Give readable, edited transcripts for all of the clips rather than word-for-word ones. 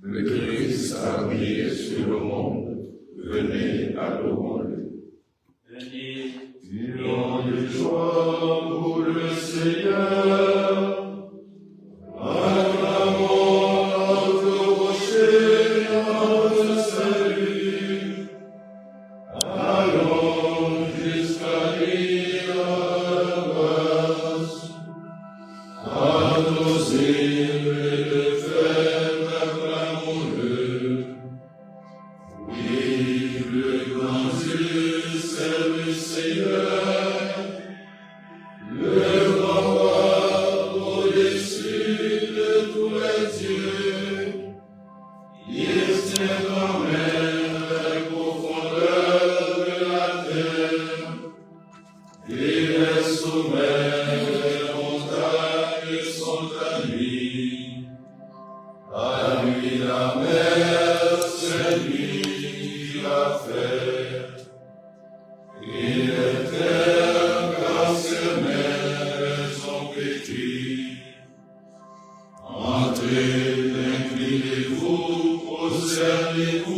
Le Christ a brillé sur le monde, venez adorons-le. Venez, crions de joie pour le Seigneur. Acclamons notre rocher, notre salut. Allons jusqu'à lui à grâce. Adosez le frère, acclamons-le. Oui, le grand Dieu, c'est le Seigneur. Le grand roi au-dessus de tous les dieux. Il tient quand même les profondeurs de la terre. Et les sommets des montagnes sont à lui. À lui la mer, c'est lui qui l'a fait. Et les terres, car ses mers ont pétri. Entrez, inclinez-vous, prosternez-vous.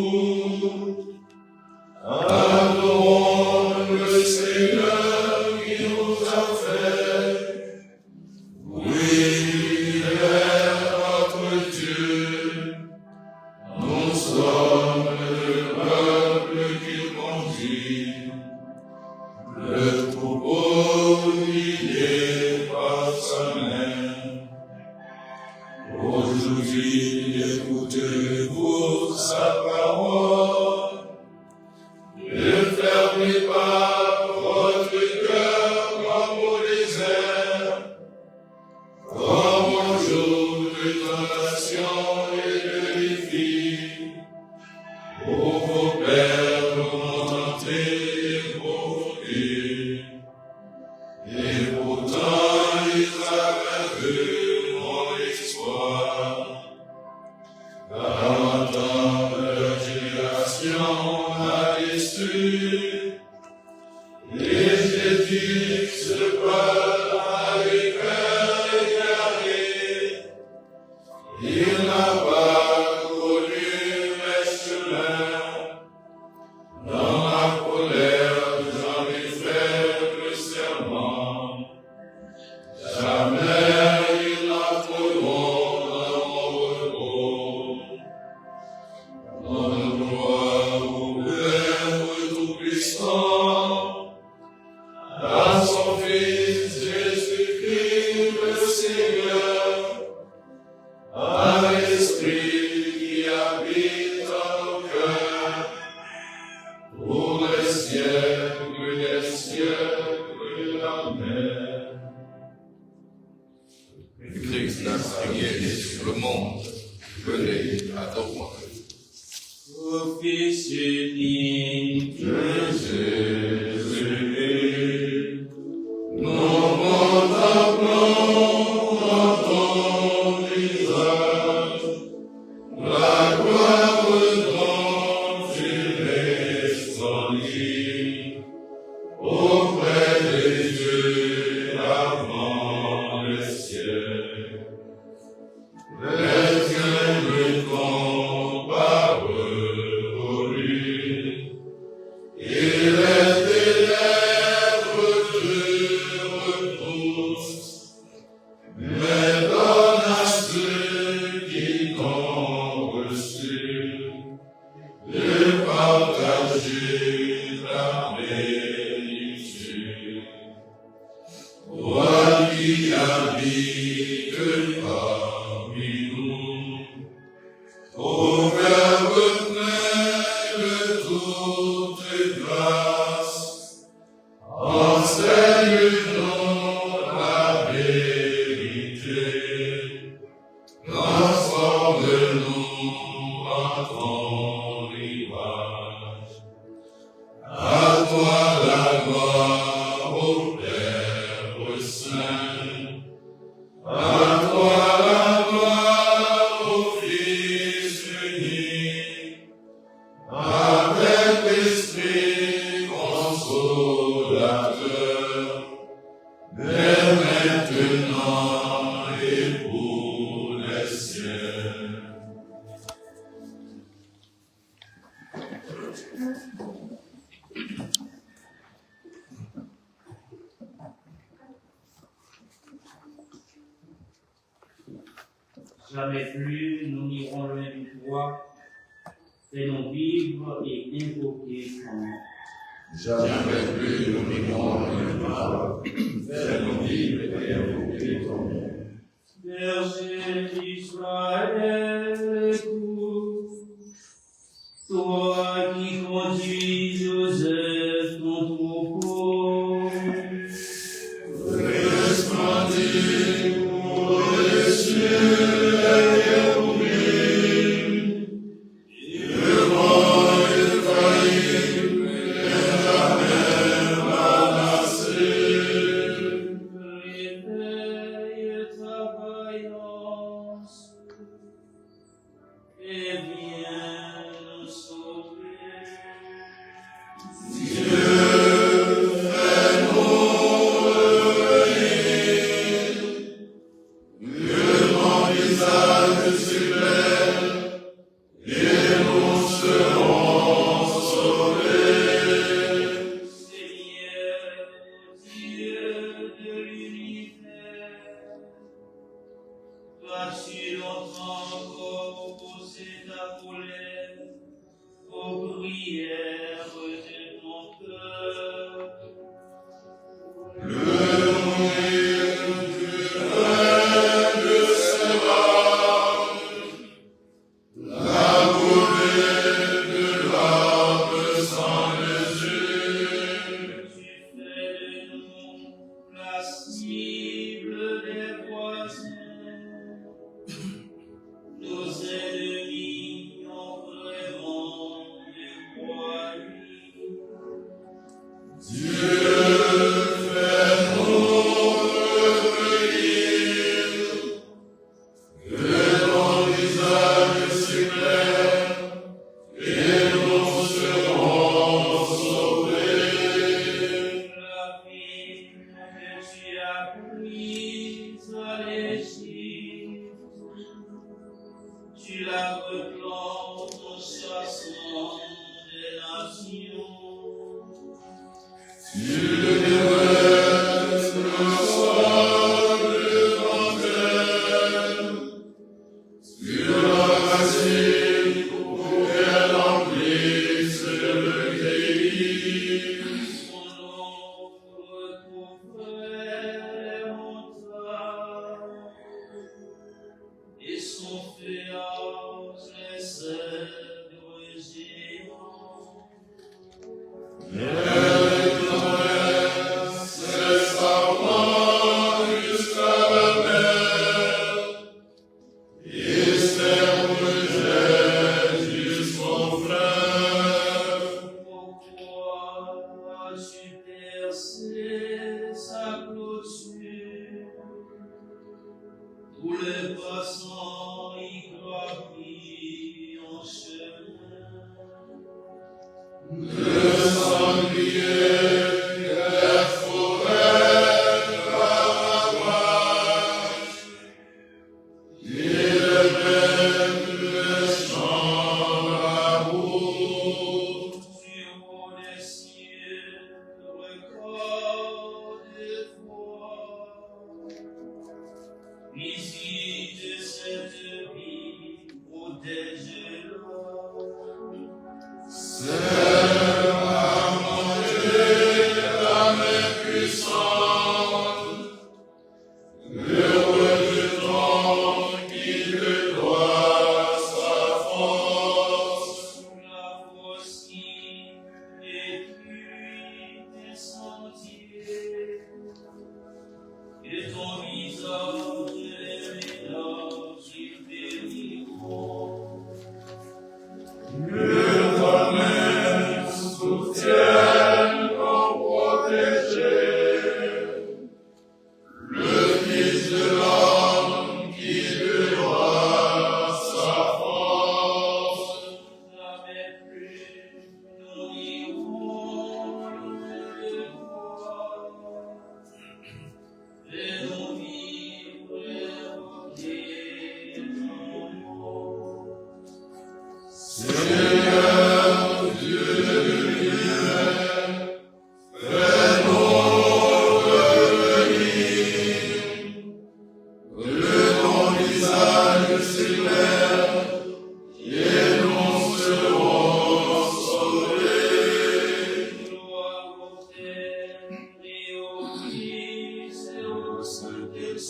Adorons le Seigneur qui nous a fait. Oui, il est notre Dieu. Nous sommes le peuple qu'il conduit. Le troupeau guidé par sa main. Aujourd'hui, écoutez-vous sa parole. Ne fermez pas votre cœur comme au désert, comme au jour de tentation et de défi, où vos pères m'ont tenté et provoqué, et pourtant ils avaient vu mon espoir. Car dans leur génération a déçu, les édifices se parlent avec cœur égaré. Il n'a pas connu mes chemins. Dans ma colère, j'en ai fait le serment. Jamais ils n'entreront dans mon repos. Mon droit au Père Tout-Puissant, à son Fils Jésus-Christ le Seigneur, à l'Esprit qui habite en nos cœurs, pour les siècles des siècles. Amen. Le Christ n'a prié sur le monde, venez adorons-le. Ô Fils unique de Jésus, nous contemplons dans ton visage la gloire dont tu descendis auprès de Dieu avant le ciel. Les dieux ne t'ont pas reconnu, et les ténèbres te repoussent, mais donne à ceux qui t'ont reçu de partager ta bénédiction. Toi qui habites parmi nous, ô Verbe plein de toute grâce, enseigne-nous la bénédiction. saints. À toi la gloire au Fils unique, avec l'Esprit consolateur, dès maintenant et pour les siècles. Jamais plus nous n'irons loin de toi, fais-nous vivre et invoquer ton nom. Jamais plus nous n'irons loin de toi, fais-nous vivre et invoquer ton nom. Berger d'Israël, écoute, toi qui conduis Joseph ton troupeau, resplendis pour les cieux.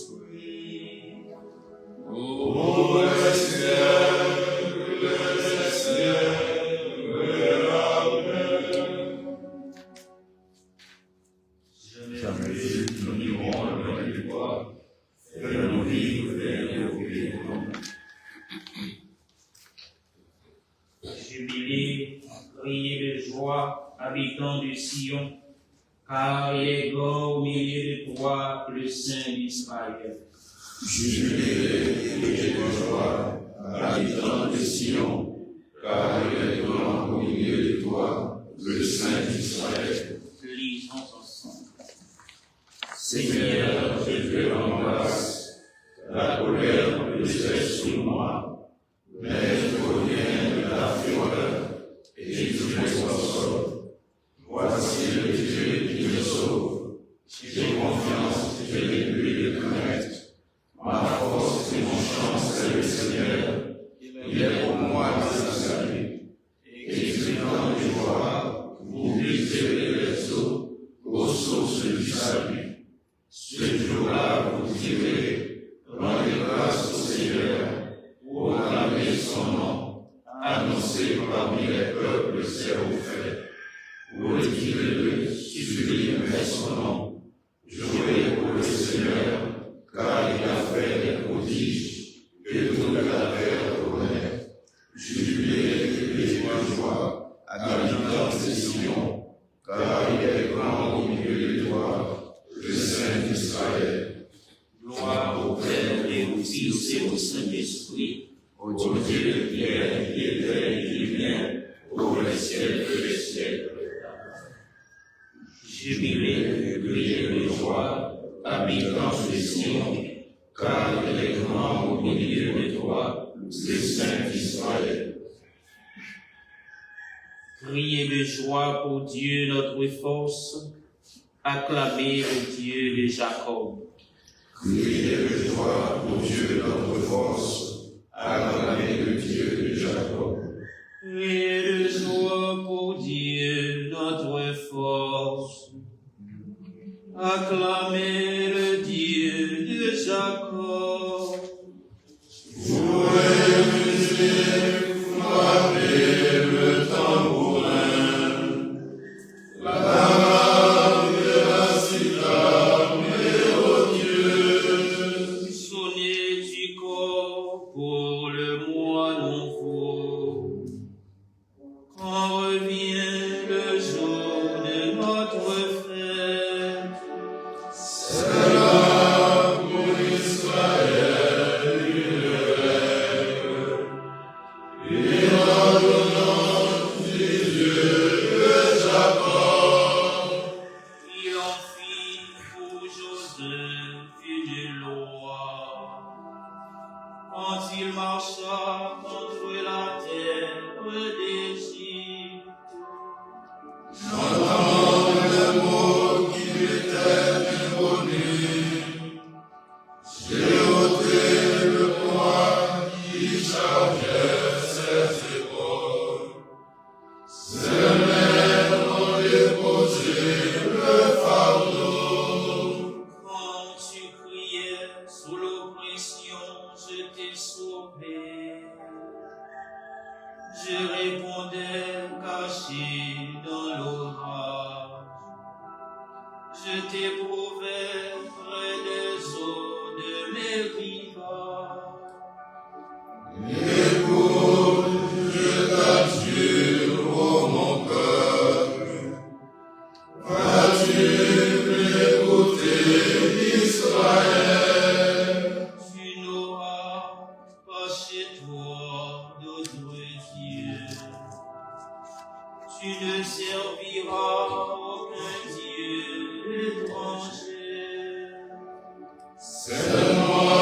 Saint-Esprit. Ô le siècle, amen. Jamais nous n'irons loin de toi, fais-nous vivre et obéir. Jubilez, criez de joie, habitants de Sion, car il est grand au milieu de toi, le Saint d'Israël. Jubilez, criez de joie, habitants de Sion, car il est grand au milieu de toi, le Saint d'Israël. Lisons ensemble. Seigneur, je te rends grâce, la colère pesait sur moi, mais je reviens de ta fureur et tu me console. Voici le Dieu qui me sauve. J'ai confiance, je n'ai plus de crainte. Ma force et mon chance, c'est le Seigneur. Il est pour moi le salut. Et tu tends de joie, vous brisez les eaux, aux sources du salut. Ce jour-là, vous direz, rendez grâce au Seigneur, proclamez son nom, annoncez parmi les peuples ses faits. Retirez-le, sublime est son nom. Jouez pour le Seigneur, car il a fait des prodiges, que toute la terre connaît. Jubilez et joie, habitants de Sion, car il est grand au milieu de toi, le Saint d'Israël. Gloire au Père et au Fils et au Saint-Esprit, Ô Dieu qui est, qui était et qui vient, pour les siècles des siècles. jubilez, Criez de joie, habitants de Sion, car il est grand au milieu de toi, le Saint d'Israël. criez de joie pour Dieu notre force, acclamez le Dieu de Jacob. Criez de joie pour Dieu notre force, acclamez le Dieu de Jacob. Criez de joie pour Dieu notre force, acclamez le Dieu de Jacob. Jouez musique, frappez le tambourin, la harpe et la cithare, mélodieuse. Sonnez du corps pour le mois nouveau, quand revient le jour de notre fête. C'est là pour Israël une règle, et l'ordonnance du Dieu de Jacob. Il en fit pour Joseph une loi, quand il marcha contre la terre d'Égypte. J'entends les mots qui m'étaient inconnus. J'ai ôté le poids qui chargeait ses épaules. Ses mains ont déposé le fardeau. Quand tu criais sous l'oppression, je t'ai sauvé. Je répondais caché dans l'orage. Je t'éprouvais près des eaux de mes rivages. Écoute, je t'assure, ô mon peuple. Vas-tu m'écouter, Israël? Tu n'auras pas chez toi d'autres dieux. Tu ne serviras aucun dieu étranger. C'est moi,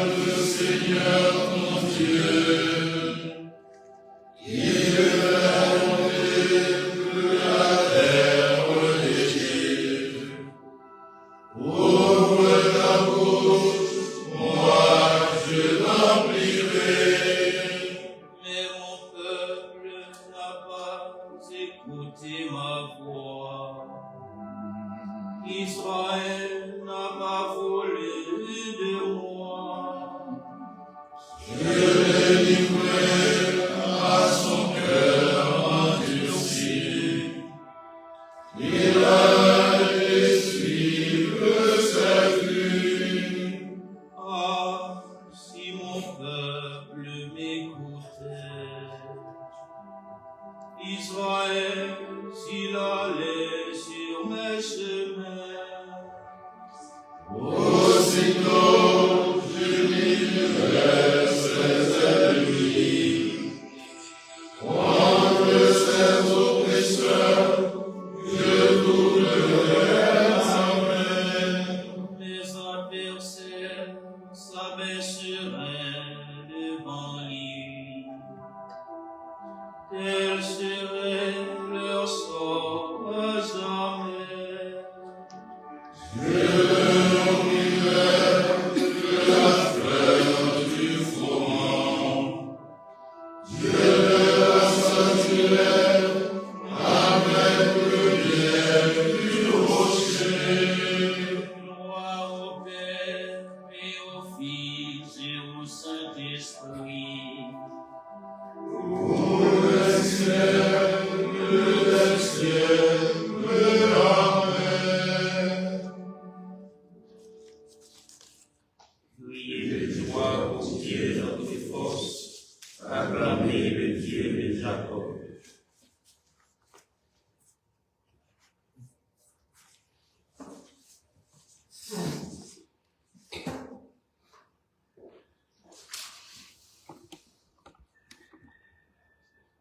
le Seigneur ton Dieu, qui fait monter la terre d'Égypte. Ouvre ta bouche, moi je l'emplirai. Mais mon peuple n'a pas écouté ma voix. Israël n'a pas voulu de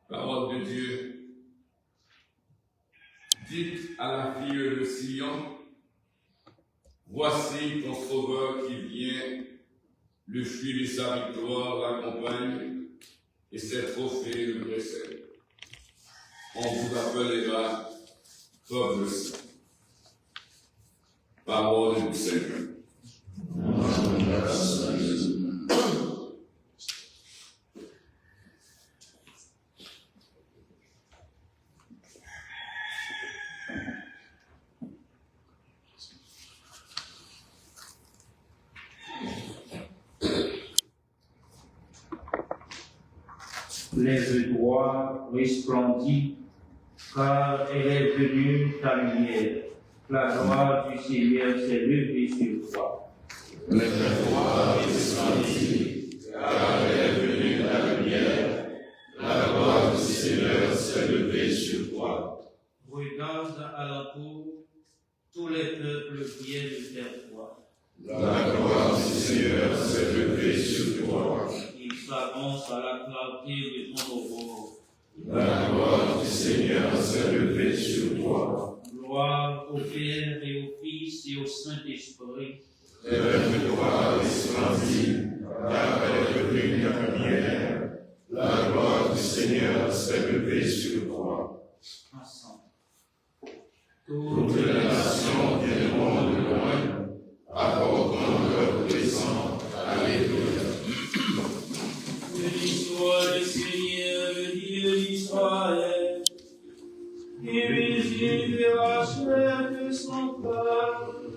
Parole de Dieu. Dites à la fille de Sion, voici ton sauveur qui vient, le fruit de sa victoire l'accompagne, et ses trophées le précèdent. On vous appellera peuple saint. Parole du Seigneur. Lève-toi, resplendis, car elle est venue ta lumière. La gloire du Seigneur s'est levée sur toi. Lève-toi, resplendis, car elle est venue ta lumière. La gloire du Seigneur s'est levée sur toi. Regarde alentour, tous les peuples viennent vers toi. La gloire du Seigneur s'est levée sur toi. Il s'avance à la clarté de ton aurore. La gloire du Seigneur s'est levée sur toi. Gloire au Père et au Fils et au Saint-Esprit. Lève-toi, resplendis, car elle est venue ta lumière. La gloire du Seigneur s'est levée sur toi. Ensemble. Toutes les nations viendront de loin, apportant leur présent. Alléluia. Béni soit le Seigneur, le Dieu d'Israël, qui visite et rachète son peuple.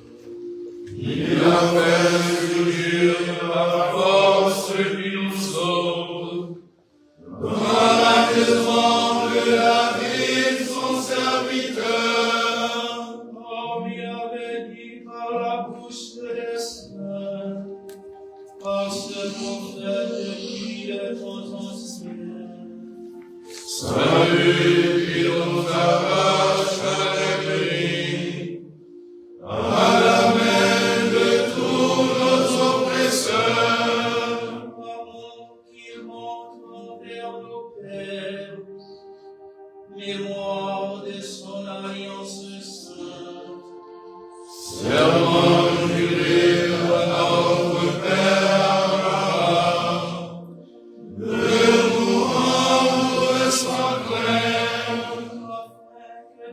Il a fait toujours la force qui nous sauve, dans la maison de la vie de son serviteur. Comme il avait dit par la bouche des saints, par ce prophète qui est ton ancien. Salut qui nous arrache avec lui, à la main de tous nos oppresseurs. Amour qu'il montre vers nos pères, mémoire de son alliance sainte. Serment juré à notre Père Abraham, de nous rendre sans crainte, Afin que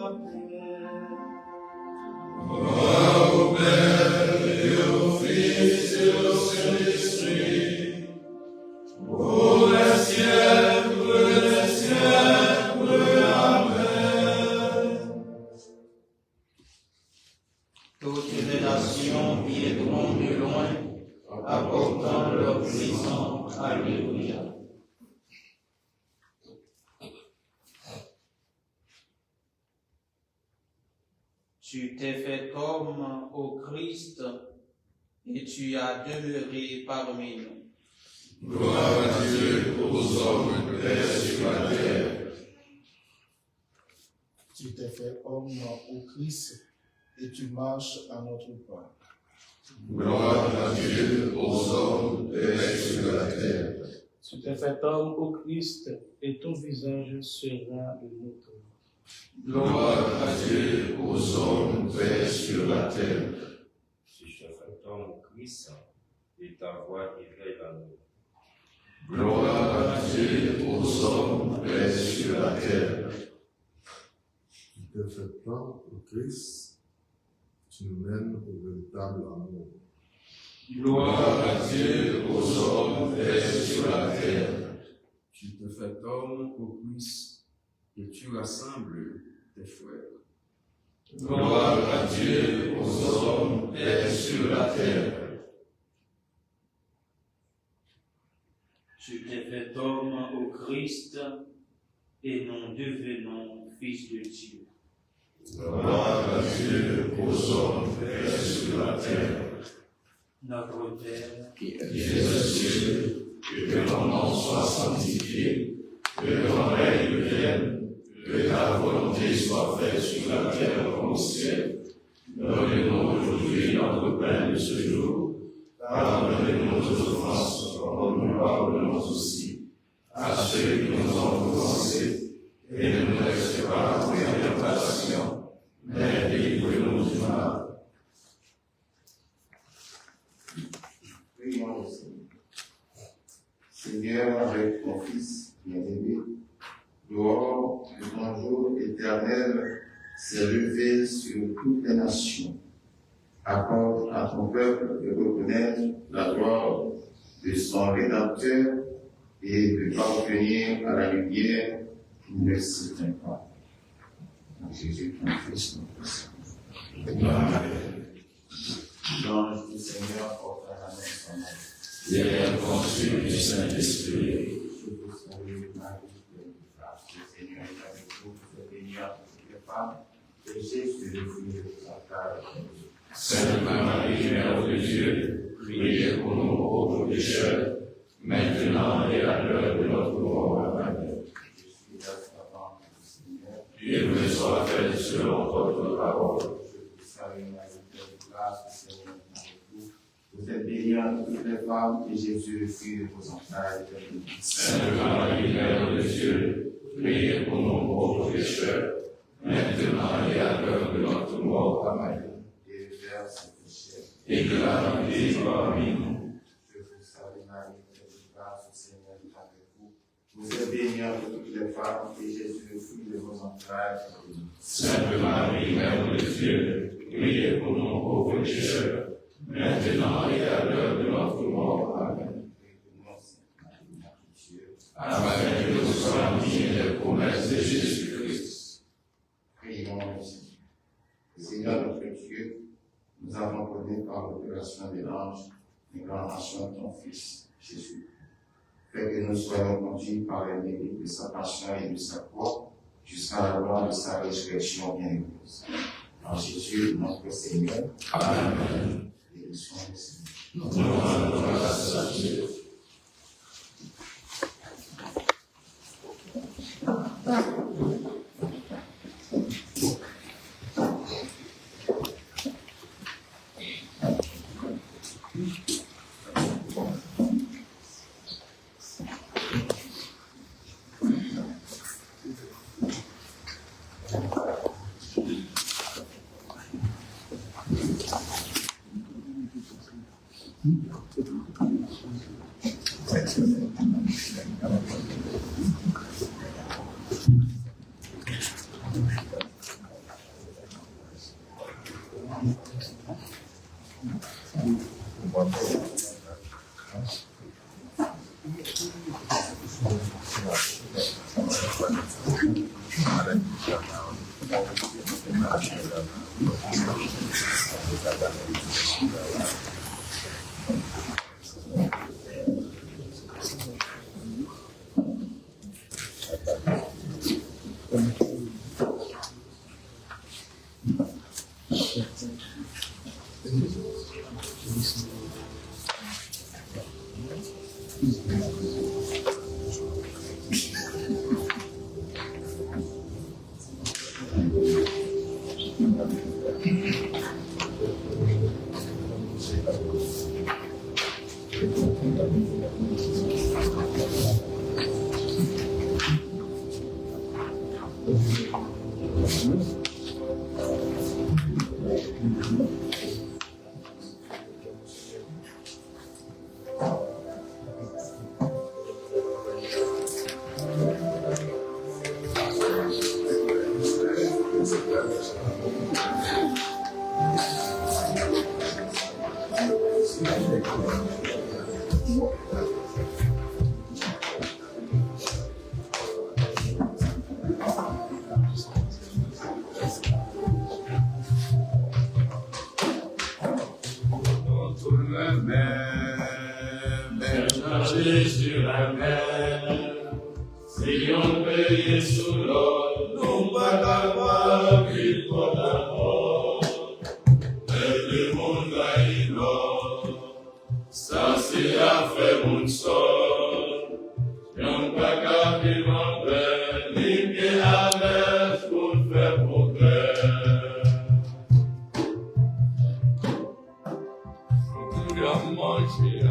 la paix. Gloire au Père et au Fils et au Saint-Esprit, pour les siècles des siècles. Amen. Toutes les nations viendront de loin, apportant leur présent. Alléluia. Tu t'es fait homme au Christ et tu as demeuré parmi nous. Gloire à Dieu aux hommes paix sur la terre. Tu t'es fait homme au Christ et tu marches à notre pas. Gloire à Dieu aux hommes paix sur la terre. Tu t'es fait homme au Christ et ton visage sera de notre. Gloire à Dieu aux hommes paix sur la terre. Tu t'es fait homme au Christ et ta voix éveille la nuit. Gloire à Dieu aux hommes paix sur la terre. Tu t'es fait homme au Christ, tu nous mènes au véritable amour. Gloire à Dieu aux hommes paix sur la terre. Tu te fais homme au Christ et tu rassembles tes frères. Gloire à Dieu aux hommes paix sur la terre. Tu t'es fait homme au Christ et nous devenons fils de Dieu. Gloire à Dieu aux hommes paix sur la terre. Notre Père, qui es aux cieux, que ton nom soit sanctifié, que ton règne vienne, que ta volonté soit faite sur la terre comme au ciel. Donne-nous aujourd'hui notre pain de ce jour. Pardonne-nous nos offenses, comme nous pardonnons aussi à ceux qui nous ont offensés. Et ne nous laisse pas entrer en tentation, mais délivre-nous du mal. Prions le Seigneur. Seigneur, avec ton Fils bien-aimé, dehors de ton jour éternel s'est levé sur toutes les nations. Accorde à ton peuple de reconnaître la gloire de son Rédempteur et de parvenir à la lumière qui ne s'éteint pas. En Jésus, ton Fils, notre Seigneur. Amen. L'ange du Seigneur porte à la main son nom. Il est conçu du Saint-Esprit. Je vous salue, Marie, pleine de grâce. Le Seigneur est avec vous. Vous êtes bénie entre toutes les femmes. Et Jésus, le fruit de vos entrailles, est béni. Sainte Marie, Mère de Dieu, priez pour nous pauvres pécheurs, maintenant et à l'heure de notre mort. Amen. Je suis la servante du Seigneur. Dieu me soit fait selon votre parole. Je vous salue, Marie, pleine de grâce. Le Seigneur est avec vous. Vous êtes bénie entre toutes les femmes. Et Jésus, le fruit de vos entrailles, est béni. Sainte Marie, Mère de Dieu, priez pour nous pauvres pécheurs, maintenant et à l'heure de notre mort. Amen. Et verse vos chair. Et que la vie soit parmi nous. Je vous salue, Marie, pleine de grâce. Le Seigneur est avec vous. Vous êtes bénie entre toutes les femmes. Et Jésus, le fruit de vos entrailles, est béni. Sainte Marie, Mère de Dieu, priez pour nous pauvres pécheurs, maintenant et à l'heure de notre mort. Amen. Afin que nous soyons dignes des promesses de Jésus-Christ. Prions le Seigneur. Seigneur notre Dieu, nous avons connu par l'opération de l'ange l'incarnation de ton Fils, Jésus. Fais que nous soyons conduits par les mérites de sa passion et de sa croix jusqu'à la gloire de sa résurrection bienheureuse. En Jésus, notre Seigneur. Amen. Et nous sommes le Seigneur. Nous rendons grâce à Dieu. Jésus la mer, si on veille sous l'eau, non pas capable de prendre la mort, mais le monde a eu l'or, ça c'est affaire mon sort, non pas capable de m'enlever, ni bien à l'aise pour faire progrès. Faut manger.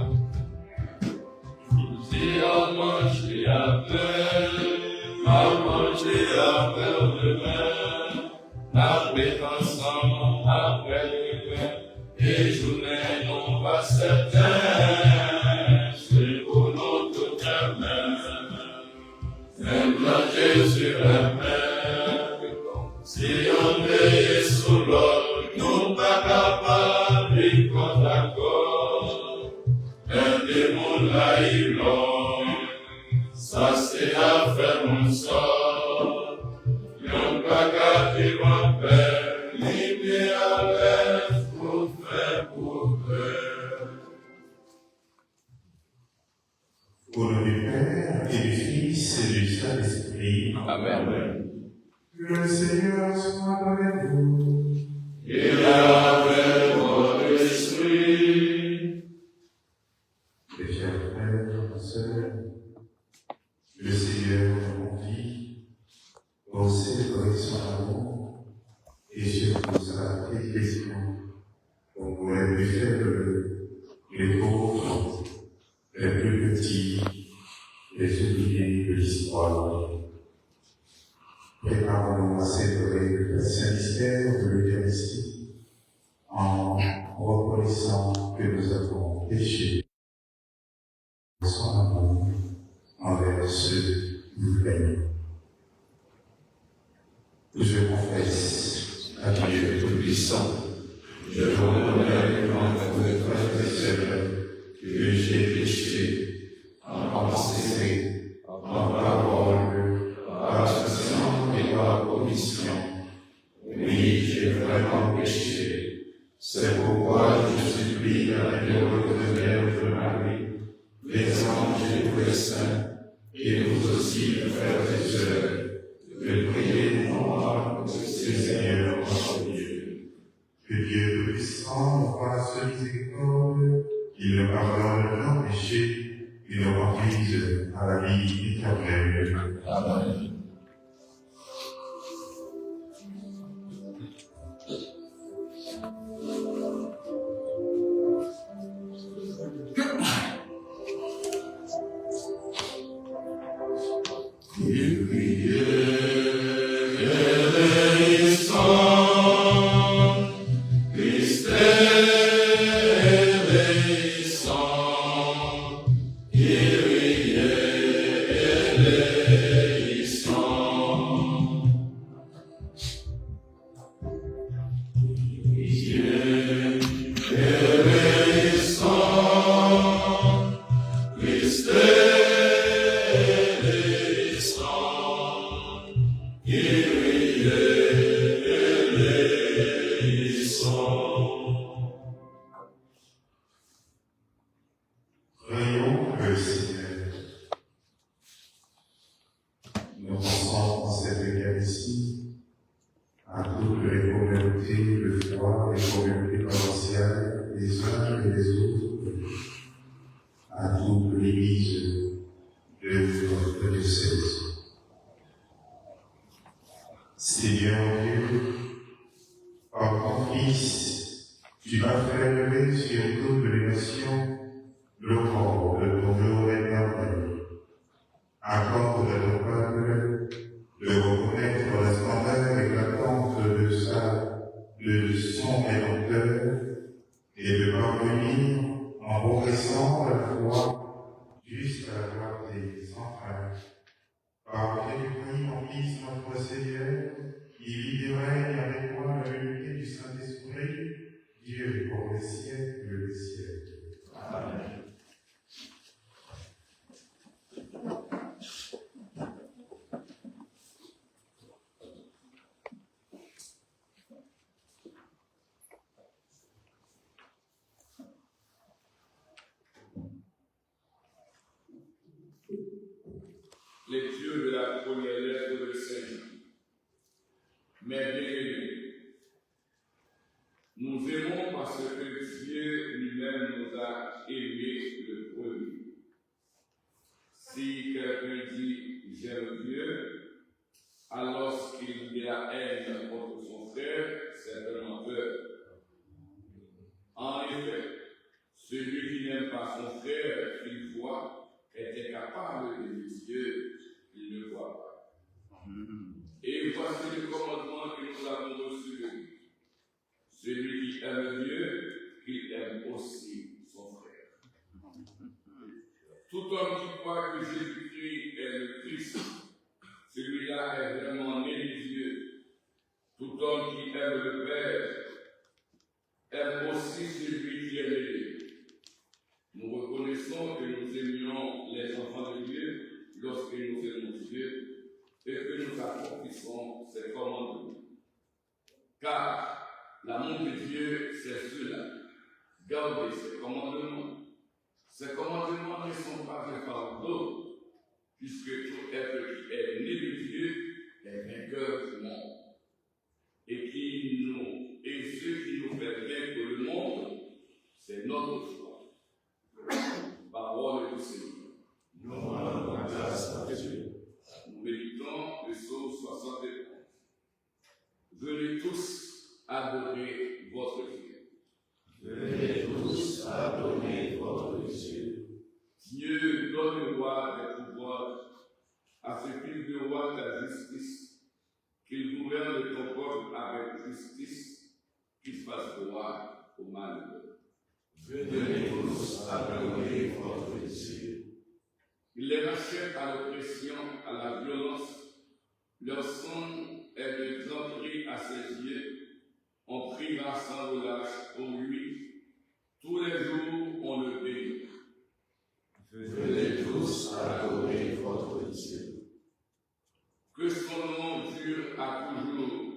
À manger après demain, après ensemble, après demain, et journée non pas certain, c'est pour nous tout jamais. Même quand Jésus aime, si on veille sous l'eau, nous pas capables de prendre d'accord, un démon là il ça c'est affaire mon sort, non pas gâter mon père, ni bien à l'aise pour faire progrès. Au nom du Père et du Fils et du Saint-Esprit. Amen. Que le Seigneur soit avec vous. Et avec votre esprit. Mes chers frères et sœurs, le Seigneur nous dit, pour célébrer son amour et surtout sa prédication, on pourrait lui faire les pauvres, les plus petits, les oubliés de l'histoire. Préparons-nous à célébrer le saint mystère de l'Eucharistie en reconnaissant que nous avons péché. Son amour envers ceux qui nous plaignent. Je confesse à Dieu Tout-Puissant, je reconnais devant mes frères et sœurs que j'ai péché en pensée, en parole, par action et par commission. Oui, j'ai vraiment péché. C'est pourquoi je supplie à la bienheureuse Vierge Marie, les anges et tous les saints, et vous aussi, frères et sœurs, de prier pour moi, le Seigneur notre Dieu. Que Dieu Tout-Puissant nous fasse miséricorde, qu'il nous pardonne nos péchés, et nous conduise à la vie éternelle. Amen. Christ eleison. Prions le Seigneur. Nous pensons en cette Eucharistie à toutes les communautés de foi, les communautés paroissiales, les uns et les autres, à toute l'Église de notre diocèse. Seigneur Dieu, par ton Fils, tu vas faire lever sur toutes les nations le corps de ton jour éternel. Accorde à nos peuples de reconnaître la splendeur éclatante de son Rédempteur et de parvenir, en progressant à la foi, jusqu'à la gloire sans fin. Par Jésus-Christ, ton Fils, notre Seigneur, qui vit et règne avec toi dans l'unité du Saint-Esprit, Dieu pour les siècles des siècles. Amen. Lecture de la première lettre de Saint Jean. Mes bien-aimés, nous aimons parce que Dieu lui-même nous a aimés le premier. Si quelqu'un dit « j'aime Dieu », alors qu'il y a haine contre son frère, c'est un menteur. En effet, celui qui n'aime pas son frère qu'il voit est incapable d'aimer Dieu qu'il ne voit pas. Et voici le commandement que nous avons reçu de lui. Celui qui aime Dieu, qu'il aime aussi son frère. Tout homme qui croit que Jésus-Christ est le Christ, celui-là est vraiment né de Dieu. Tout homme qui aime le Père, aime aussi celui qui est né. Nous reconnaissons que nous aimions les enfants de Dieu lorsque nous aimons Dieu et que nous accomplissons ses commandements. Car l'amour de Dieu, c'est cela, garder ses commandements. Ces commandements ne sont pas un fardeau, puisque tout être qui est né de Dieu est vainqueur du monde. Et ceux qui nous fait vaincre le monde, c'est notre choix. Parole du Seigneur. Nous rendons grâce à Dieu. Nous méditons le psaume 71. Venez tous adorer votre Dieu. Venez tous adorer votre Dieu. Dieu donne le roi des pouvoirs à ce fils de roi de la justice, qu'il gouverne ton peuple avec justice, qu'il fasse droit au malheureux. Venez tous adorer votre Dieu. Il les rachète à l'oppression, à la violence. Leur sang est de grand prix à ses yeux. On priera sans relâche pour lui. Tous les jours, on le bénit. Venez tous adorer votre Dieu. Que son nom dure à toujours,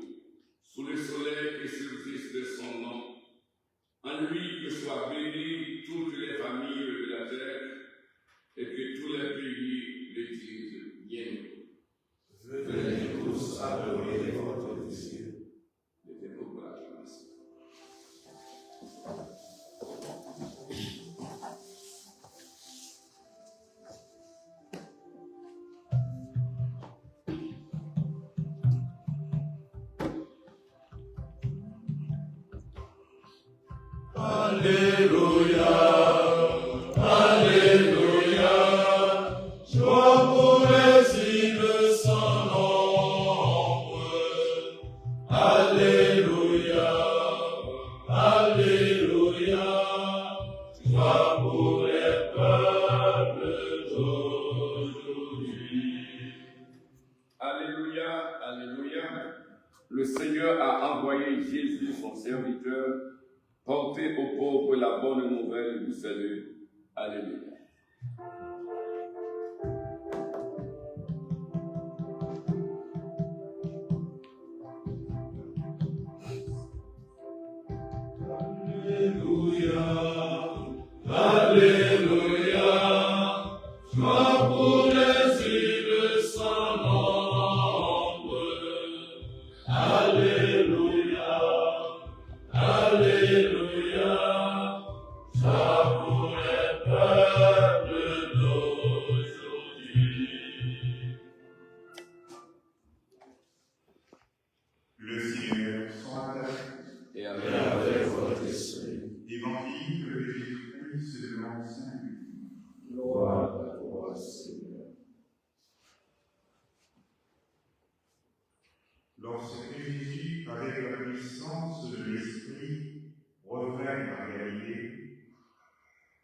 sous le soleil qui subsiste de son nom. En lui que soient bénies toutes les familles de la terre et que tous les pays le disent bien. Venez tous adorer votre Dieu. Mettez-vous pour la grâce. Alléluia, Alléluia, joie pour les îles sans nombre. Alléluia, Alléluia, joie pour les peuples d'aujourd'hui. Alléluia, Alléluia. Le Seigneur a envoyé Jésus, son serviteur, porter aux pauvres la bonne nouvelle du salut. Alléluia. Lorsque Jésus, avec la puissance de l'Esprit, revint à Galilée,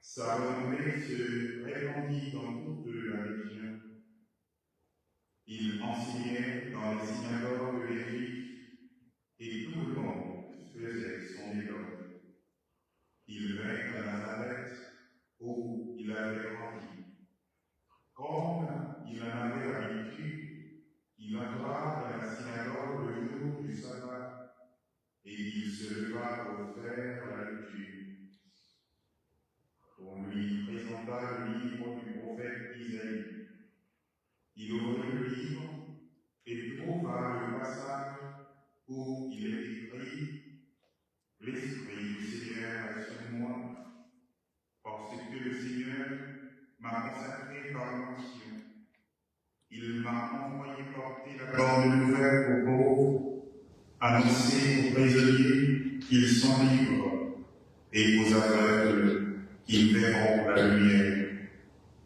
sa renommée se répandit dans toute la région. Il enseignait dans les synagogues des Juifs, et tout le monde faisait son éloge. Il vint à Nazareth, où il avait grandi. Comme il en avait l'habitude, il entra dans la synagogue le jour du sabbat, et il se leva pour faire la lecture. On lui présenta le livre du prophète Isaïe. Il ouvrit le livre et trouva le passage où il est écrit « L'Esprit du Seigneur est sur moi, parce que le Seigneur m'a consacré par l'onction. Il m'a envoyé porter la bonne nouvelle aux pauvres, annoncer aux prisonniers qu'ils sont libres, et aux aveugles qu'ils verront la lumière,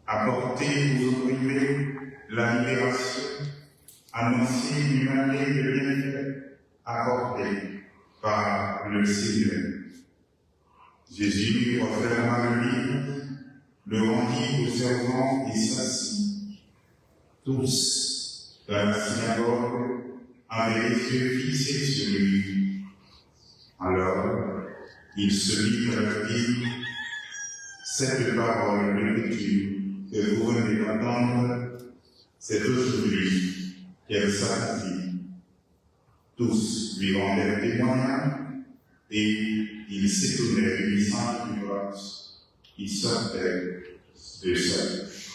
apporter aux opprimés la libération, annoncer une année de bienfaits accordée par le Seigneur. » Jésus referma le livre, le rendit aux servants et s'assit. Tous, dans la synagogue, avaient les yeux fixés sur lui. Alors, il se mit à leur dire « Cette parole de lecture que vous venez d'entendre, c'est aujourd'hui qu'elle s'accomplit. » Tous lui rendèrent témoignage, et il s'étonnait du message de grâce qui sortait de sa bouche.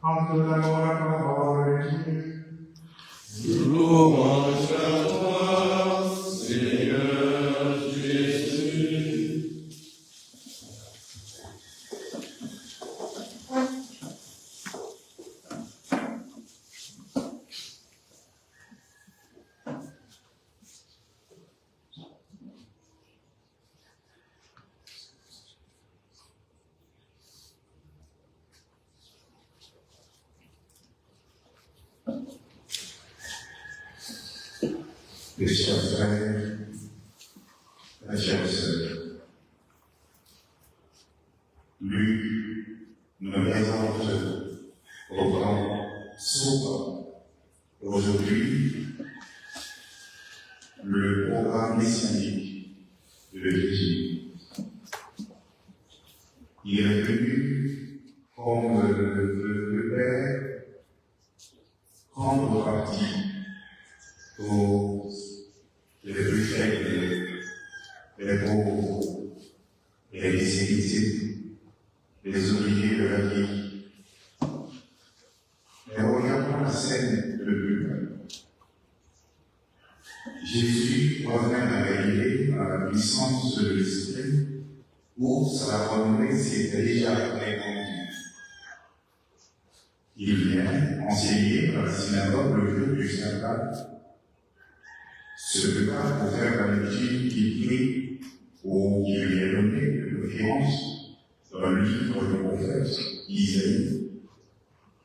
Entendons la parole de Dieu. Louange à toi, Seigneur Jésus. Mes chers frères, mes chères sœurs, Luc nous présente autant souvent aujourd'hui le programme messianique de Jésus. Il est venu comme le Père prendre parti pour les plus faibles, les pauvres, les déshérités, les oubliés de la vie. Mais regardons la scène de Luc. Jésus revient à Galilée à la puissance de l'Esprit, où sa renommée s'était déjà répandue. Il vient enseigner dans la synagogue le jour du sabbat. Ce n'est pas pour faire la lecture qu'il prie ou qui lui est donné de préférence dans le livre du prophète Isaïe,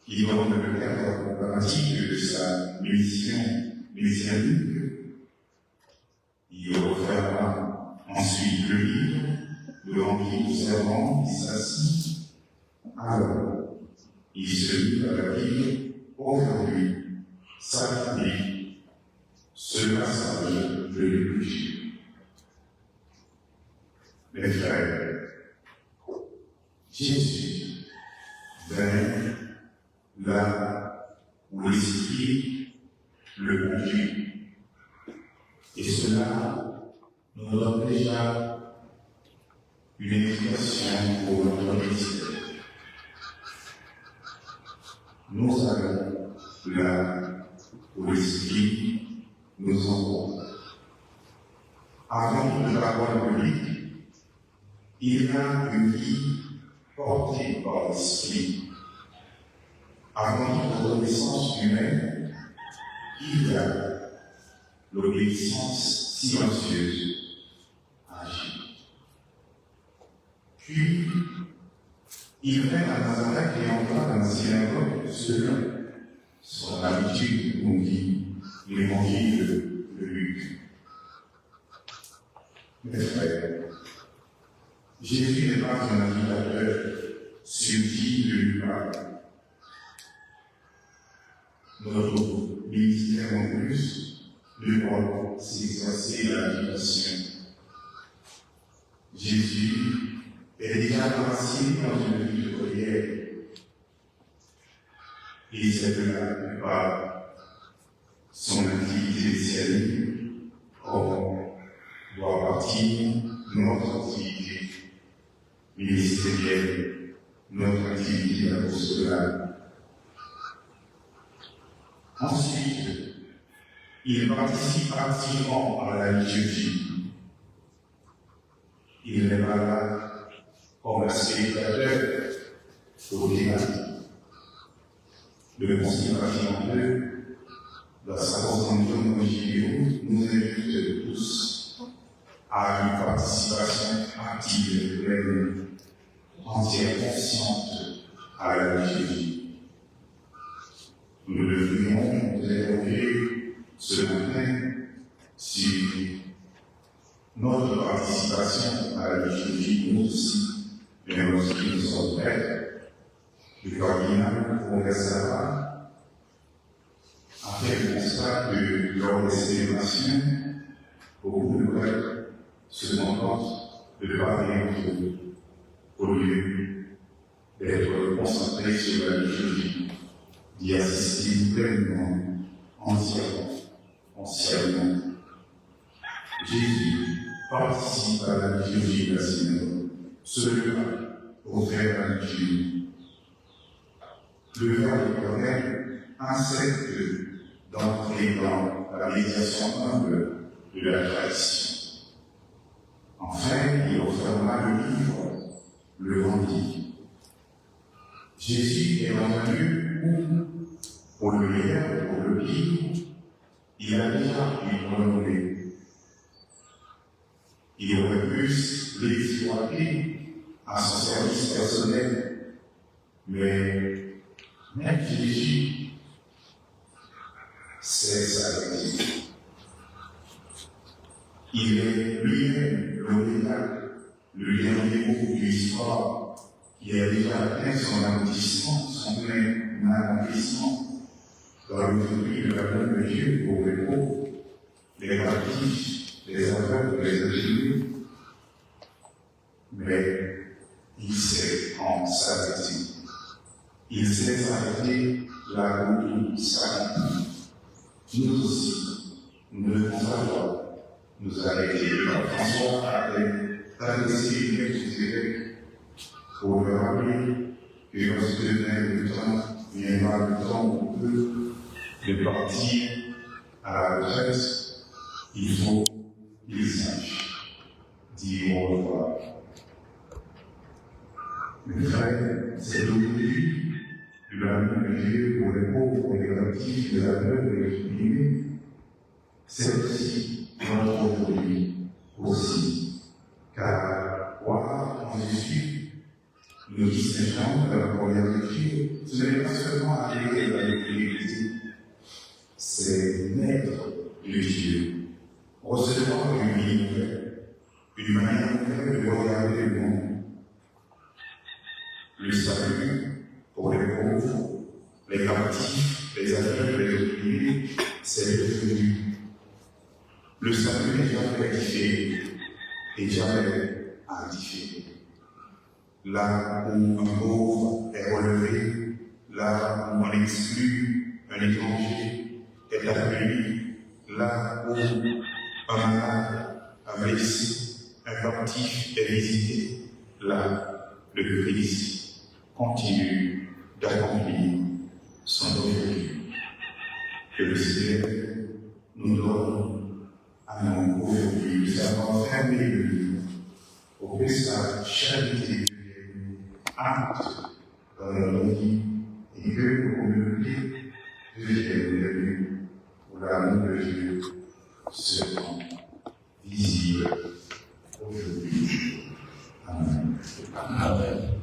qui donne le cadre comparatif de sa mission messianique. Il referma ensuite le livre, le rendit au servant qui s'assit. Alors, il se mit à la dire aujourd'hui, sa vie. Ce passage de l'écouter. Mes frères, Jésus vint là où l'Esprit le conduit. cela nous donne déjà une explication pour notre ministère. Nous avons là où l'Esprit nous envoie. Avant de la parole publique, il y a une vie portée par l'Esprit. Avant toute obéissance humaine, il y a l'obéissance silencieuse à agir. Puis, il fait à Nazareth et entra dans la synagogue selon son habitude, nous dit l'évangile de Luc. Mes frères, Jésus n'est pas un agitateur sur qui ne lui parle. Notre ministère en plus ne peut s'exercer l'agitation. Jésus est déjà placé dans une vie de prière. Et c'est de là par son activité spéciale, comme doit partir notre activité ministérielle, notre activité apostolale. Ensuite, il participe activement à la liturgie. Il n'est pas là comme un spectateur au théâtre. Le Concile Vatican II, dans sa constitution juillet, nous invite tous à une participation active, pleine, entière, consciente à la liturgie. Nous devrions nous interroger ce matin sur notre participation à la liturgie, nous aussi, mais lorsque nous sommes prêts. Le cardinal Conversava a fait le constat que lors des célébrations, beaucoup de prêtres se contentent de parler entre eux, au lieu d'être concentrés sur la liturgie, d'y assister pleinement, entièrement. Jésus participe à la liturgie de la synagogue, cela au faire la liturgie. Le Verbe éternel accepte d'entrer dans la médiation humble de la tradition. Enfin, il offrira le livre, le vendit. Jésus est dans un lieu où, pour le lire, pour le lire, il a déjà une renommée. Il aurait pu l'exploiter à son service personnel, mais même Jésus, c'est sa vie. Il est lui-même l'original, le dernier mot de l'histoire qui a déjà atteint son aboutissement, son plein accomplissement dans le fruit de l'amour de Dieu pour les pauvres, les captifs, les aveugles, les injurieux. Mais il sait en s'arrêter. Il sait s'arrêter là où il s'arrête. Nous aussi, nous devons savoir nous arrêter. François a adressé une lettre aux évêques pour leur rappeler que lorsque le temps viendra le temps pour eux de partir à la retraite, il faut qu'ils sachent dire au revoir. Mes frères, c'est l'objet de l'amour de Dieu pour les pauvres, pour les captifs, les aveugles, les opprimés. C'est aussi notre aujourd'hui aussi. Car croire en Jésus, nous distinguons de la première lecture, ce n'est pas seulement arriver à l'église, c'est naître de Dieu, recevoir une vie nouvelle, une manière nouvelle de regarder le monde. Le salut pour les pauvres, les captifs, les aveugles, les opprimés, c'est devenu. Le salut n'est jamais différé et jamais à différer. Là où un pauvre est relevé, là où on exclut un étranger est accueilli, là où un malade, un médecin, un captif est visité, là, le Christ continue d'accomplir son œuvre. Que le Seigneur nous donne à nous aujourd'hui, nous avons fermé le livre pour que sa charité devienne acte dans notre vie et que nos communautés deviennent devenues pour l'amour de Dieu seulement visible aujourd'hui. Amen. Amen.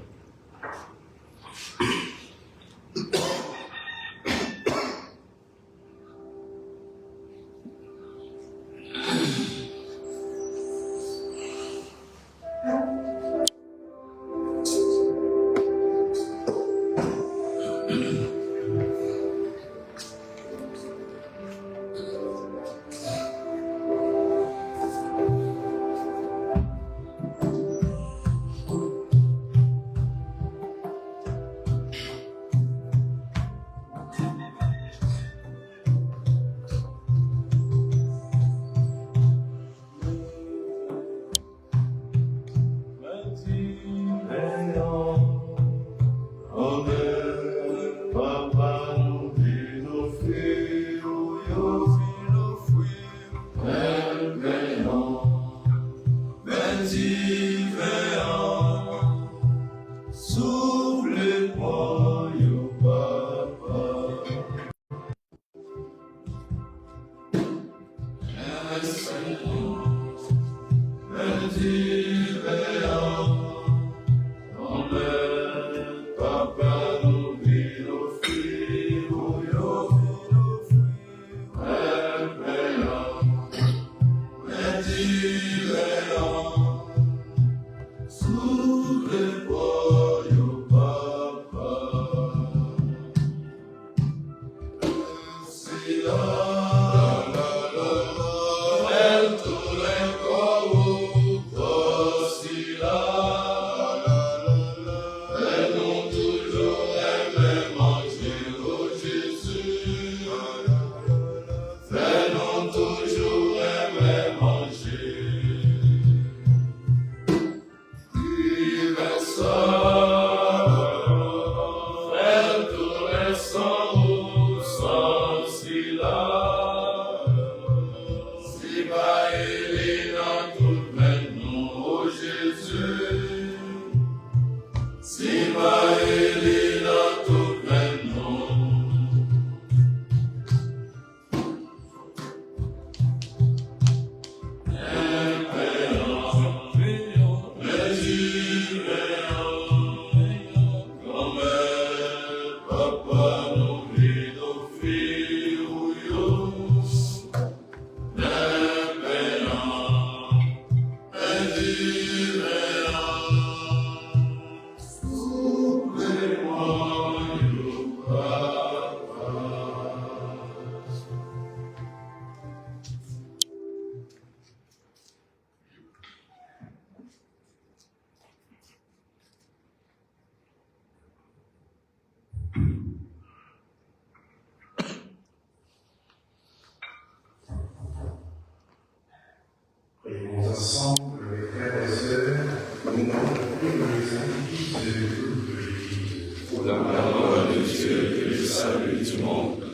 Prions ensemble, mes frères et sœurs, nous montrons les indices de toute l'Église. Pour la parole de Dieu et le salut du monde.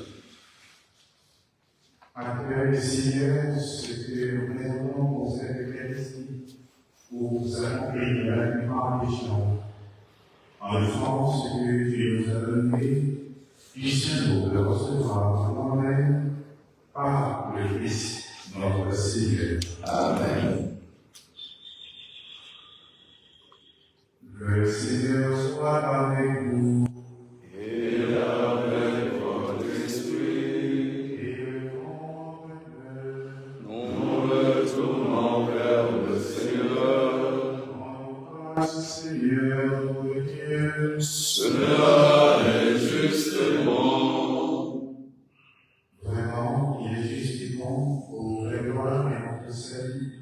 Accueille, Seigneur, ce que nous mettons dans cette Eucharistie pour accomplir la plupart des gens. En France, ce que Dieu nous a donné, puissions-nous le recevoir en nous-mêmes par le Christ, notre Seigneur. Amen. Le Seigneur soit avec vous. Et avec votre esprit, nous retournons vers le Seigneur. Seigneur Dieu, Cela est justement. vraiment, il est juste et bon pour la gloire et notre salut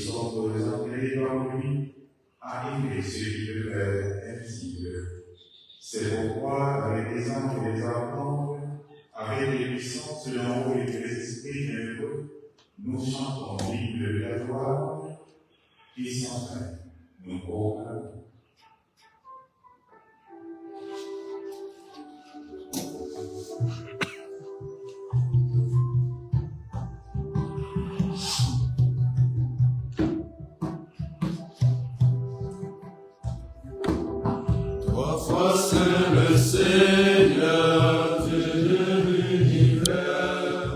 sont présentés par lui, arrivent ceux qui le faire invisible. C'est pourquoi, avec les anges et les archanges, avec les puissances de l'en haut et les esprits bienheureux, nous chantons l'hymne de la gloire qui sans fin nous proclame. Trois fois saint le Seigneur, Dieu de l'univers.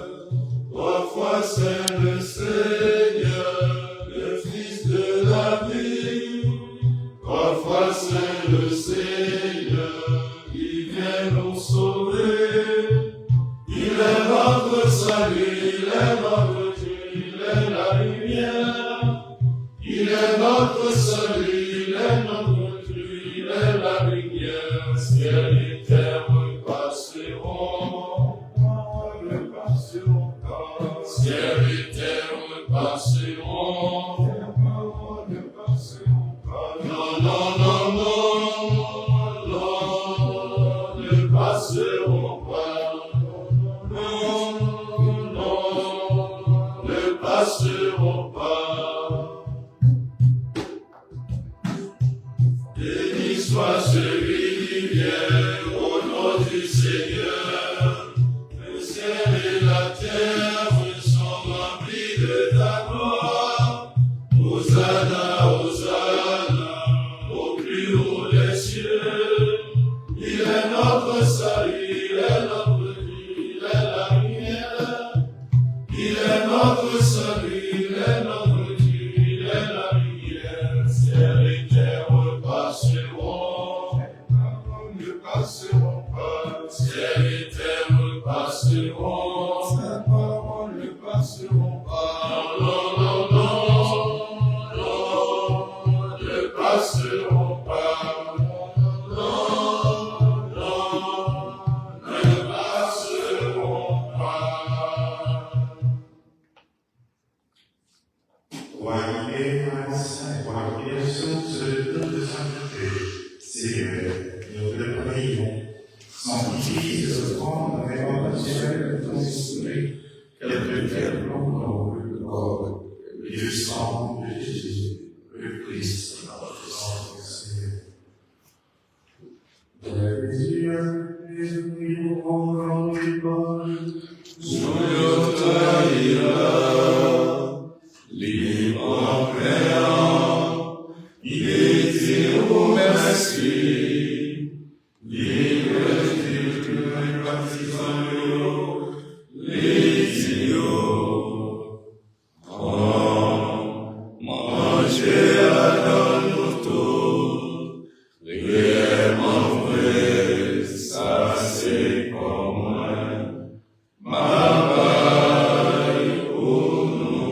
Trois fois saint le Seigneur, le Fils de la vie. Trois fois saint le Seigneur, qui vient nous sauver. Il est notre salut, il est notre Dieu, il est la lumière. Il est notre salut, il est notre Dieu, il est la lumière. Ciel et terre passeront, ne passeront pas. Ciel et terre passeront, ne passeront pas. Non, non, non, non, non, ne passeront pas. Non, non, ne passeront pas. Béni soit celui qui vient au nom du Seigneur. Le ciel et la terre sont remplis de ta gloire. Hosanna, Hosanna, au plus haut des cieux. Il est notre salut, il est notre Dieu, il est la lumière. Il est notre salut, il est notre Dieu, il est la lumière. Ciel et terre passeront, ne passeront pas. Ciel et terre passeront, ne passeront pas. Non, non, non, non, ne passeront pas. Non, non, ne passeront pas. Voyez, saint, voyez, source de toute sainteté. Seigneur, nous te prions, sanctifie ce trône avec l'ordinaire de ton esprit, quel longtemps le corps et le sang de Jésus, le Christ, notre Seigneur. Dieu, nous rendons les bonnes, Libre créant, il est au merci. Libre du baptisme, les idiots. Manger à nos tours, réellement vrai, ça c'est pour moi. Ma paille pour nous.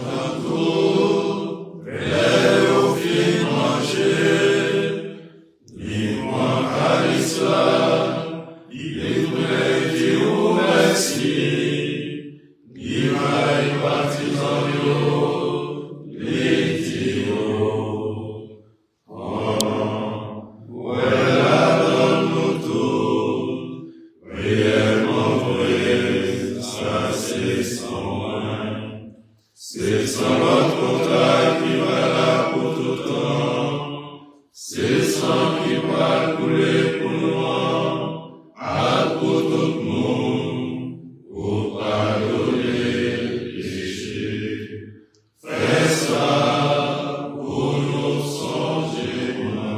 Tantôt, prêt au fin manger, dis-moi à l'islam, il est prêt Dieu merci, dis-moi il baptise en l'eau, les dieux. Voilà dans nos tours, réellement vrai, ça c'est sans moi. C'est sans votre contact qui va là pour tout temps. C'est sang qui va couler pour nous, à pour tout le monde, pour pardonner les péchés. Fais ça pour nous songer moi.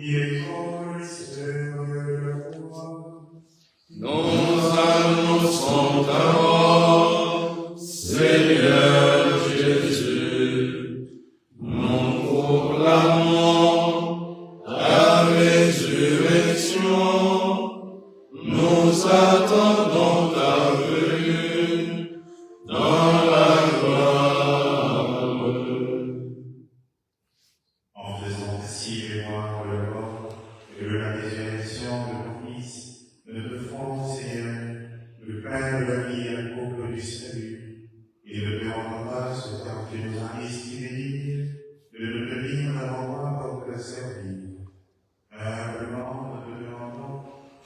Il est fort, Seigneur, la foi, Nous annonçons ta mort, Seigneur Jésus. Nous proclamons ta résurrection. Nous attendons ta venue dans la gloire. En faisant ainsi mémoire de la mort et de la résurrection de ton Fils, nous te offrons, Seigneur, le pain de la vie et la coupe du salut, et ne te rendons grâce car tu nous as estimés dignes de nous tenir devant toi pour te servir. Humblement, nous te demandons,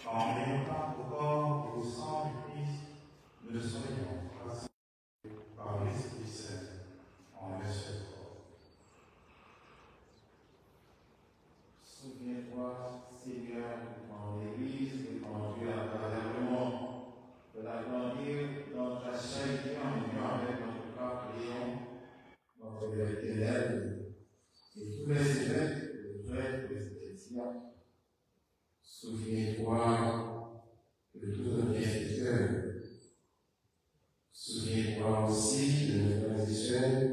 en ayant part au corps et au sang du Christ, nous soyons rassemblés par l'Esprit Saint en un seul corps. Souviens-toi, Seigneur, quand l'Église est conduite à travers le monde, de la grandir dans ta charité en union avec notre pape Léon, notre véritable, et tous les évêques, les prêtres, les ecclésias. Souviens-toi de tous nos bienfaiteurs. Souviens-toi aussi de nos frères et sœurs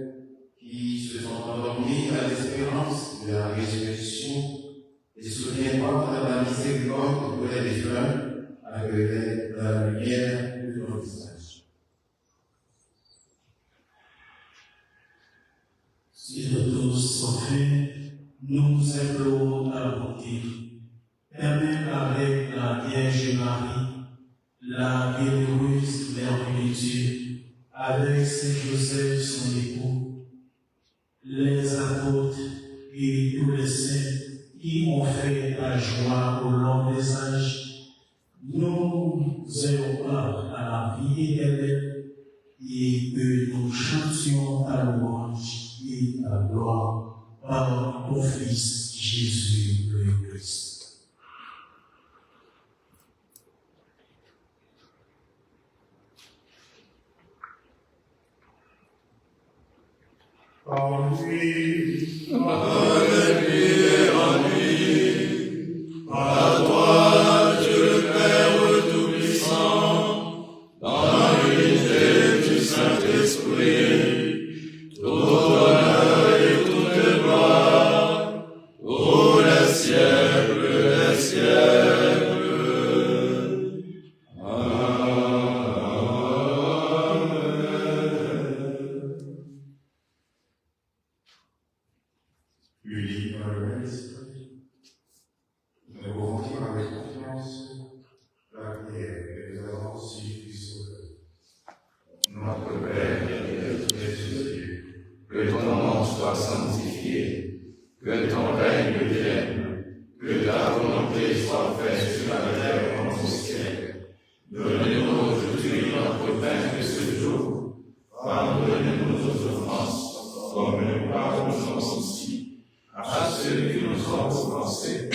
qui se sont endormis à l'espérance de la résurrection. Et souviens-toi de la miséricorde pour les défunts, accueillés dans la lumière de ton visage. Si nous tous sans fin, nous implorons ta bonté. Permets avec la Vierge Marie, la bienheureuse Mère de Dieu, avec Saint Joseph son époux, les apôtres et tous les saints qui ont fait la joie au long des âges, nous ayons part à la vie éternelle et que nous chantions ta louange et ta gloire par ton Fils Jésus le Christ. En lui, Avec lui et en lui, à toi, Dieu le Père Tout-Puissant, dans l'unité du Saint-Esprit, tout honneur et toute gloire, pour les siècles des siècles. unis par le même esprit, nous pouvons dire avec confiance la prière que nous avons reçue du Sauveur. Notre Père qui es aux cieux, que ton nom soit sanctifié, que ton règne vienne, que ta volonté soit faite sur la terre comme au ciel. Donne-nous aujourd'hui notre pain de ce jour. Pardonne-nous nos offenses, comme nous pardonnons aussi à ceux qui nous ont offensés.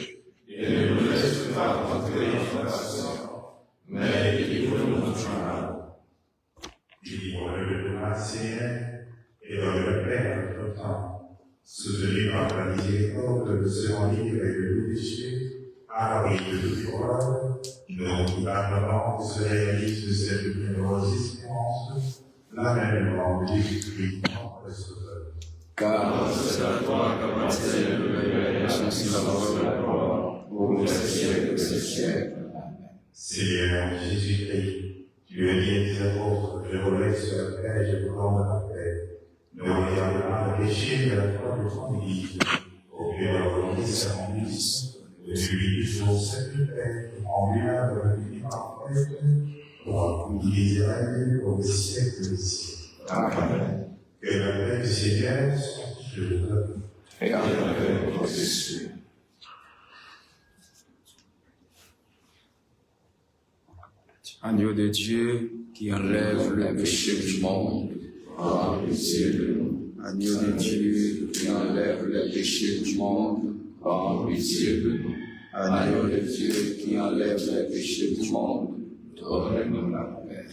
Et ne nous laisse pas entrer en tentation, mais délivre-nous du mal. Délivre-le de la Seigneur et donne-le Père notre temps, soutenu par la miséricorde de ce livre et de nos péchés, à l'abri de toute horreur, nous qui parlement se réalise de cette bienheureuse espérance, l'avènement de Jésus-Christ, notre Sauveur. Car c'est à toi qu'appartient le règne, la puissance, la gloire, pour les siècles des siècles. Amen. Seigneur Jésus-Christ, tu es dit des apôtres, je relève sur la terre et je vous rends la paix. Ne regarde pas le péché de la foi de ton Église, au pied de la volonté de sa conduite, de celui du jour sacrifié, en lien de la vie parfaite, pour accomplir Israël au siècle des siècles. Amen. Que la paix du Seigneur soit sur vous. Et avec votre esprit. Agneau de Dieu qui enlève le péché du monde, Par pitié de nous. Agneau de Dieu qui enlève le péché du monde, Par pitié de nous. Agneau de Dieu qui enlève le péché du monde, Donne-nous la paix.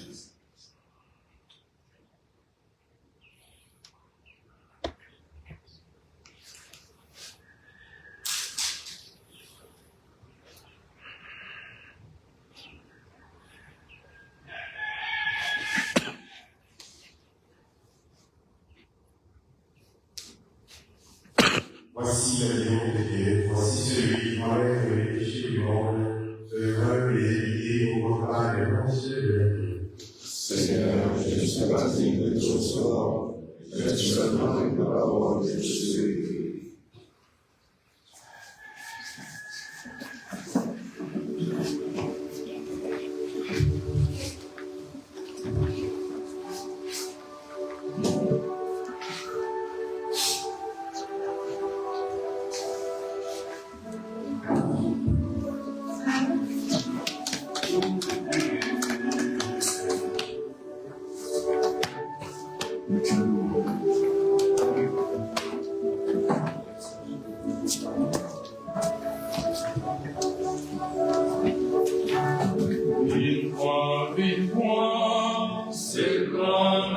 Seigneur de Dieu, voici celui qui enlève les péchés du monde, heureux et évité au repas des monstres de la vie. Seigneur, je ne suis pas digne de ton sort, mais tu seulement une parole et je suis guéri. Une fois, c'est grand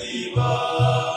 qui va.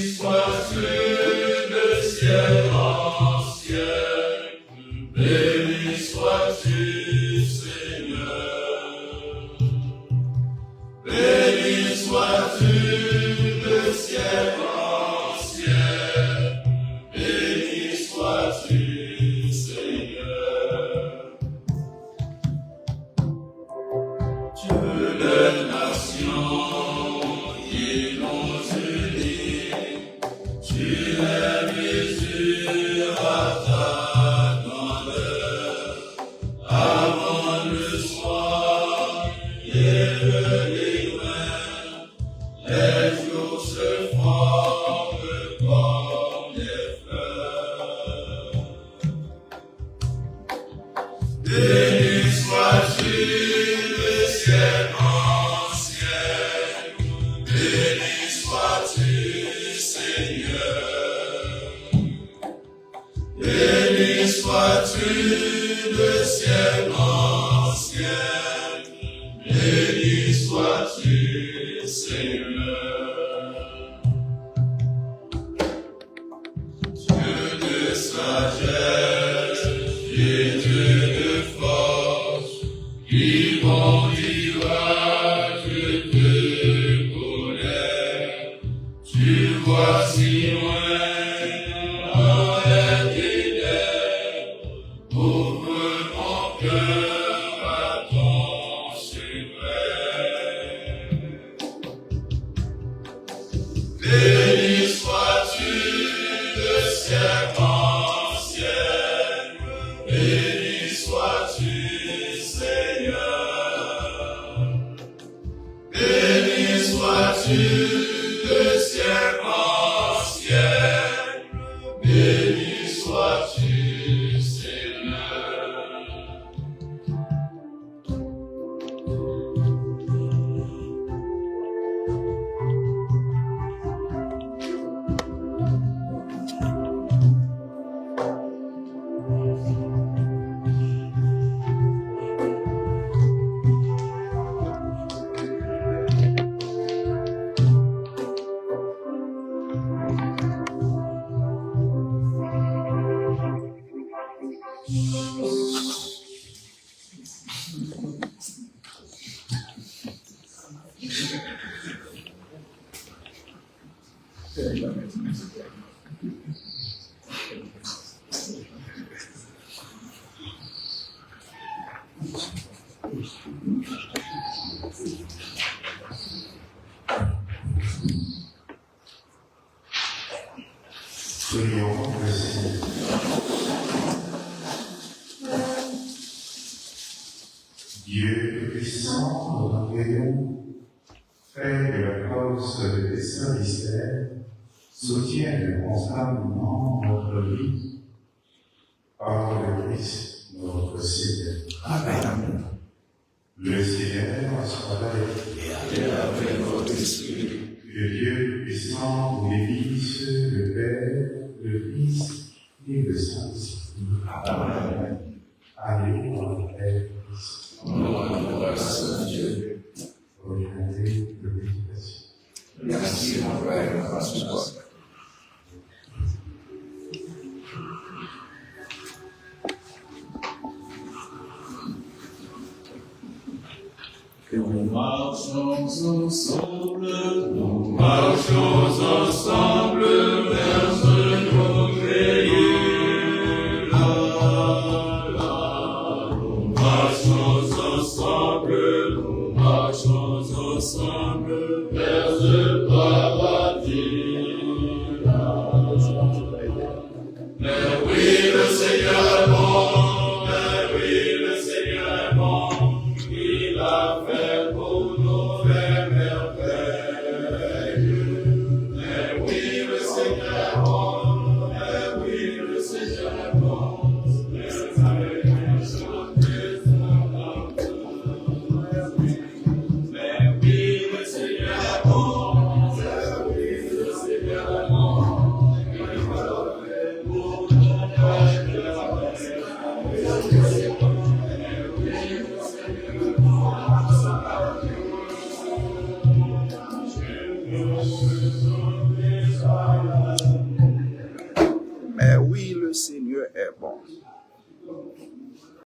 sois-tu de ciel en ciel, béni sois-tu, Seigneur. Béni sois-tu de ciel en ciel, béni sois-tu, Seigneur. Dieu des nations qui nous unit, tu les mesures à ta grandeur. Avant le soir et le lendemain, les jours se forment comme des fleurs. Béni sois-tu le ciel en ciel, béni sois-tu, Seigneur. Béni sois-tu le ciel en ciel, béni sois-tu, Seigneur. Dieu de sagesse et Dieu de force, qui conduira, je te connais. Tu vois si loin dans les ténèbres, ouvre mon cœur à ton secret. Béni sois-tu le ciel en ciel, béni sois-tu, Seigneur. Béni sois-tu le ciel en ciel, béni sois-tu, Seigneur. Prions ainsi. Dieu puissant, nous prions, fait de la force de tes saints mystères, soutienne constamment notre vie par le Christ, notre Seigneur. Amen. Le Seigneur soit avec Et avec votre esprit. que Dieu puissant vous bénisse, le Père, le Fils et le Saint-Esprit. Amen. Allez dans la paix de Christ. Grâce à Dieu. Regardez de méditation. Merci, mon frère François. Nous marchons ensemble vers ce glorieux là. Nous marchons ensemble vers ce paradis là. Mais oui, le Seigneur est bon, mais oui, le Seigneur est bon, il a fait pour nous des merveilles. Mais oui, le Seigneur est bon, mais oui, le Seigneur est bon,